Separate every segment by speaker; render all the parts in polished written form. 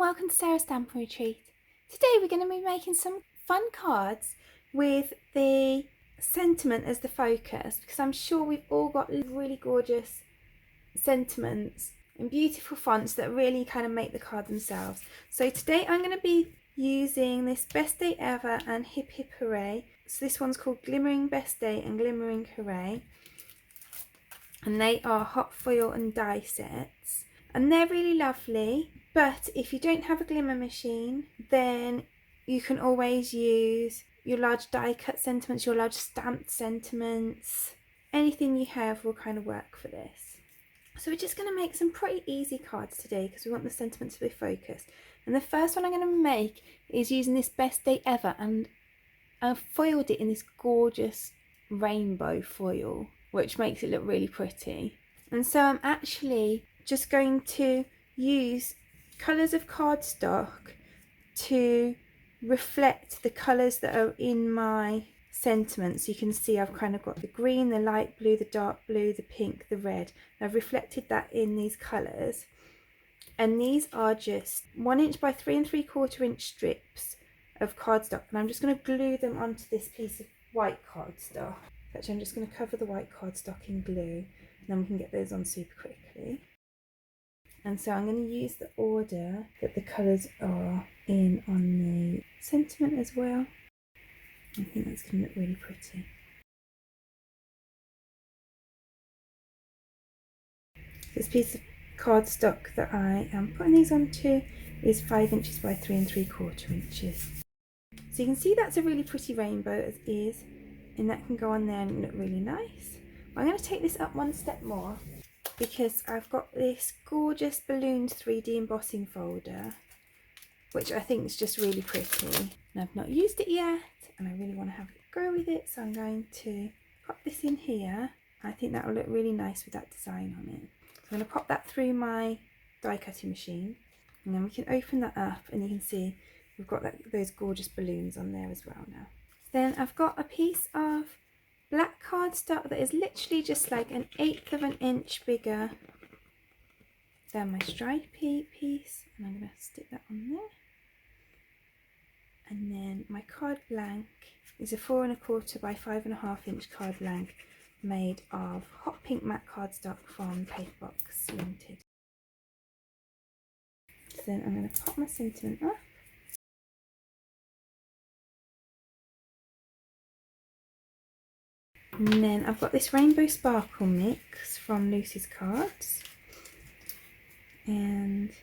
Speaker 1: welcome to Sarah's Stampin' Retreat. Today we're going to be making some fun cards with the sentiment as the focus, because I'm sure we've all got really gorgeous sentiments and beautiful fonts that really kind of make the card themselves. So today I'm going to be using this Best Day Ever and Hip Hip Hooray. So this one's called Glimmering Best Day and Glimmering Hooray, and they are hot foil and die sets, and they're really lovely. But if you don't have a glimmer machine, then you can always use your large die cut sentiments, your large stamped sentiments. Anything you have will kind of work for this. So we're just going to make some pretty easy cards today because we want the sentiments to be focused. And the first one I'm going to make is using this Best Day Ever, and I've foiled it in this gorgeous rainbow foil, which makes it look really pretty. And so I'm actually just going to use colours of cardstock to reflect the colours that are in my sentiments. You can see I've kind of got the green, the light blue, the dark blue, the pink, the red. I've reflected that in these colours, and these are just 1 inch by 3 3/4 inch strips of cardstock, and I'm just going to glue them onto this piece of white cardstock. Actually, I'm just going to cover the white cardstock in glue, and then we can get those on super quickly. And so I'm going to use the order that the colours are in on the sentiment as well. I think that's going to look really pretty. This piece of cardstock that I am putting these onto is 5 inches by 3 3/4 inches. So you can see that's a really pretty rainbow as is, and that can go on there and look really nice. I'm going to take this up one step more, because I've got this gorgeous balloons 3D embossing folder, which I think is just really pretty, and I've not used it yet and I really want to have a go with it, so I'm going to pop this in here. I think that will look really nice with that design on it. So I'm going to pop that through my die cutting machine, and then we can open that up and you can see we've got those gorgeous balloons on there as well now. Then I've got a piece of black cardstock that is literally just like 1/8 of an inch bigger than my stripey piece, and I'm going to stick that on there. And then my card blank is a 4 1/4 by 5 1/2 inch card blank made of hot pink matte cardstock from Paperbox Limited. So then I'm going to pop my sentiment up. And then I've got this Rainbow Sparkle mix from Lucy's Cards, and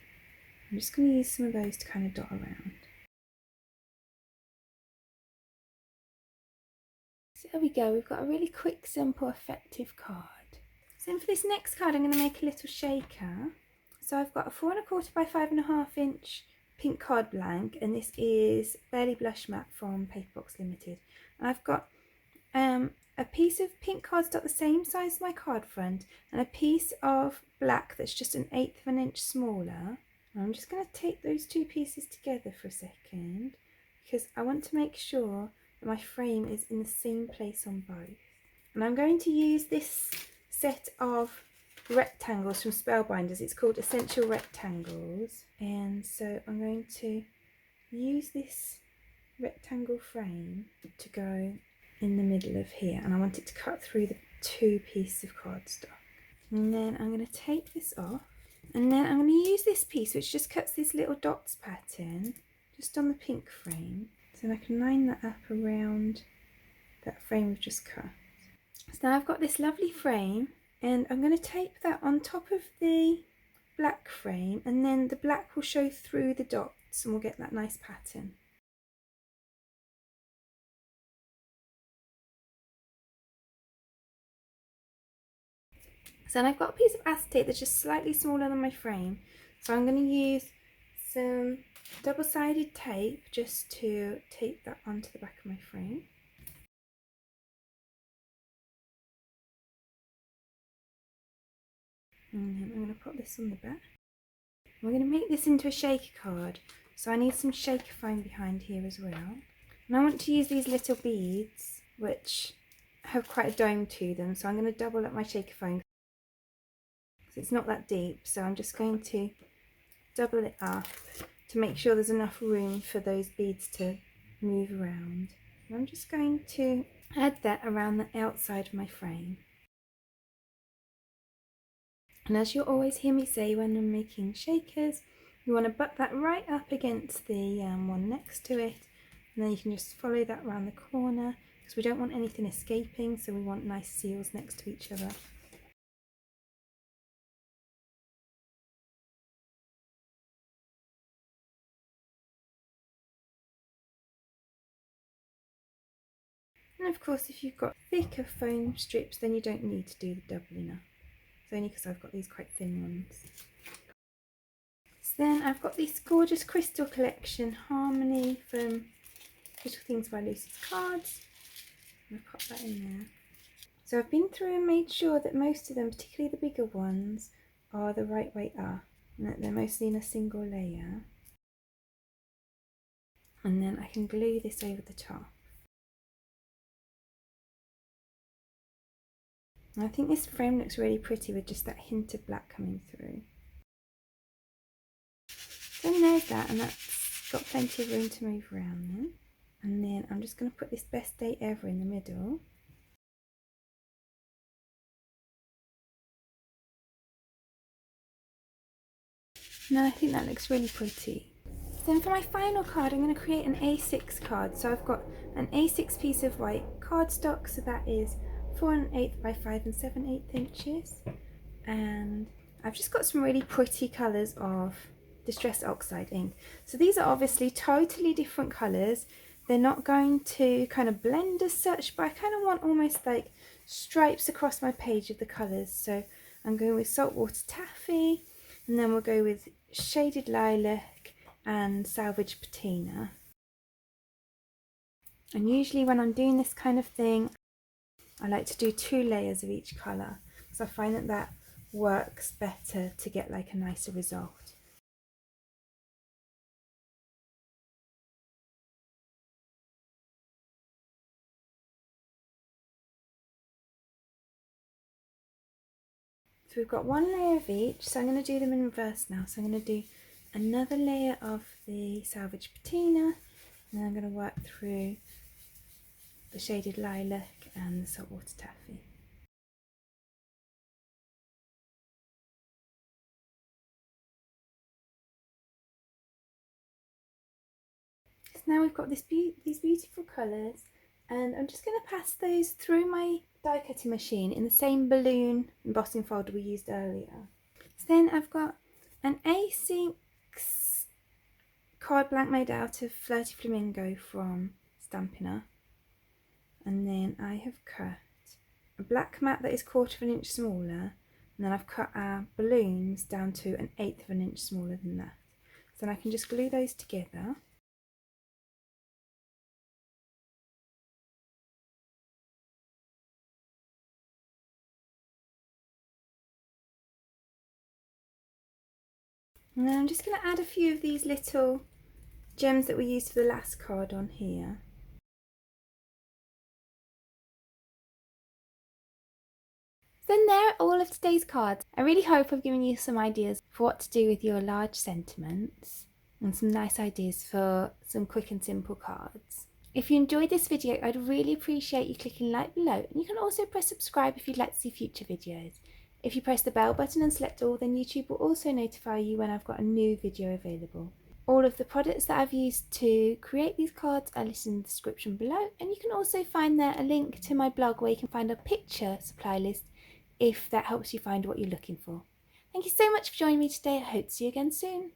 Speaker 1: I'm just going to use some of those to kind of dot around. So there we go, we've got a really quick, simple, effective card. So for this next card I'm going to make a little shaker. So I've got a 4 1/4 by 5 1/2 inch pink card blank, and this is Barely Blush Matte from Paperbox Limited. And I've got a piece of pink cardstock the same size as my card front, and a piece of black that's just 1/8 of an inch smaller. And I'm just going to take those two pieces together for a second, because I want to make sure that my frame is in the same place on both. And I'm going to use this set of rectangles from Spellbinders. It's called Essential Rectangles, and so I'm going to use this rectangle frame to go in the middle of here, and I want it to cut through the two pieces of cardstock. And then I'm going to take this off, and then I'm going to use this piece which just cuts this little dots pattern just on the pink frame, so I can line that up around that frame we've just cut. So now I've got this lovely frame, and I'm going to tape that on top of the black frame, and then the black will show through the dots and we'll get that nice pattern. So then I've got a piece of acetate that's just slightly smaller than my frame, so I'm going to use some double-sided tape just to tape that onto the back of my frame. And then I'm going to put this on the back. We're going to make this into a shaker card, so I need some shaker foam behind here as well. And I want to use these little beads which have quite a dome to them, so I'm going to double up my shaker foam. It's not that deep, so I'm just going to double it up to make sure there's enough room for those beads to move around. And I'm just going to add that around the outside of my frame. And as you'll always hear me say when I'm making shakers, you want to butt that right up against the one next to it, and then you can just follow that around the corner, because we don't want anything escaping, so we want nice seals next to each other. And of course, if you've got thicker foam strips, then you don't need to do the doubling up. It's only because I've got these quite thin ones. So then I've got this gorgeous crystal collection, Harmony, from Little Things by Lucy's Cards. I'm going to pop that in there. So I've been through and made sure that most of them, particularly the bigger ones, are the right way up, and that they're mostly in a single layer. And then I can glue this over the top. And I think this frame looks really pretty with just that hint of black coming through. Then there's that, and that's got plenty of room to move around then. And then I'm just going to put this Best Day Ever in the middle. Now I think that looks really pretty. Then for my final card, I'm going to create an A6 card. So I've got an A6 piece of white cardstock, so that is 4 1/8 by 5 7/8 inches. And I've just got some really pretty colours of Distress Oxide ink. So these are obviously totally different colours. They're not going to kind of blend as such, but I kind of want almost like stripes across my page of the colours. So I'm going with Saltwater Taffy, and then we'll go with Shaded Lilac and Salvage Patina. And usually when I'm doing this kind of thing, I like to do 2 layers of each colour, because I find that that works better to get like a nicer result. So we've got 1 layer of each, so I'm going to do them in reverse now. So I'm going to do another layer of the Salvage Patina, and then I'm going to work through the Shaded Lilac and the Saltwater Taffy. So now we've got these beautiful colours, and I'm just going to pass those through my die cutting machine in the same balloon embossing folder we used earlier. So then I've got an A6 card blank made out of Flirty Flamingo from Stampin' Up, and then I have cut a black mat that is 1/4 of an inch smaller, and then I've cut our balloons down to 1/8 of an inch smaller than that. So then I can just glue those together. And then I'm just going to add a few of these little gems that we used for the last card on here. So then there are all of today's cards. I really hope I've given you some ideas for what to do with your large sentiments, and some nice ideas for some quick and simple cards. If you enjoyed this video, I'd really appreciate you clicking like below, and you can also press subscribe if you'd like to see future videos. If you press the bell button and select all, then YouTube will also notify you when I've got a new video available. All of the products that I've used to create these cards are listed in the description below, and you can also find there a link to my blog where you can find a picture supply list if that helps you find what you're looking for. Thank you so much for joining me today. I hope to see you again soon.